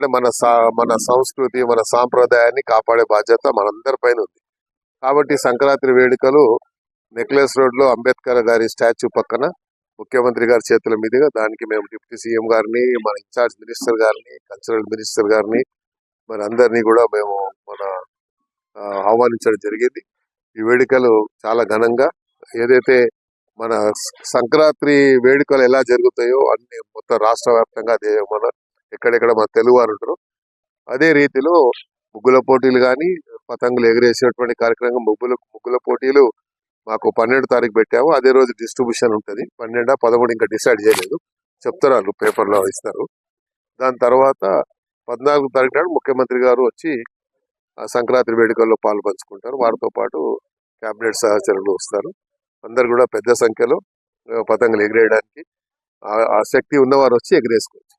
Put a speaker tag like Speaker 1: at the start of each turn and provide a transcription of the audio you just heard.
Speaker 1: అంటే మన సంస్కృతి మన సాంప్రదాయాన్ని కాపాడే బాధ్యత మనందరిపైన ఉంది. కాబట్టి సంక్రాంతి వేడుకలు నెక్లెస్ రోడ్ లో అంబేద్కర్ గారి స్టాచ్యూ పక్కన ముఖ్యమంత్రి గారి చేతుల మీదుగా దానికి మేము డిప్యూటీ సీఎం గారిని, మన ఇన్ఛార్జ్ మినిస్టర్ గారిని, కల్చరల్ మినిస్టర్ గారిని, మరి అందరినీ కూడా మేము ఆహ్వానించడం జరిగింది. ఈ వేడుకలు చాలా ఘనంగా ఏదైతే మన సంక్రాంతి వేడుకలు ఎలా జరుగుతాయో అన్ని మొత్తం రాష్ట్ర వ్యాప్తంగా అదే మన ఎక్కడెక్కడ మన తెలుగు వారు ఉంటారో అదే రీతిలో ముగ్గుల పోటీలు కానీ పతంగులు ఎగిరేసేటువంటి కార్యక్రమం ముగ్గుల పోటీలు మాకు 12 తారీఖు పెట్టాము. అదే రోజు డిస్ట్రిబ్యూషన్ ఉంటుంది. 12, 13 ఇంకా డిసైడ్ చేయలేదు, చెప్తారు పేపర్లో ఇస్తారు. దాని తర్వాత 14 తారీఖు నాడు ముఖ్యమంత్రి గారు వచ్చి సంక్రాంతి వేడుకల్లో పాలు పంచుకుంటారు. వారితో పాటు కేబినెట్ సహచరులు వస్తారు. అందరు కూడా పెద్ద సంఖ్యలో పతంగులు ఎగిరేయడానికి ఆసక్తి ఉన్నవారు వచ్చి ఎగిరేసుకోవచ్చు.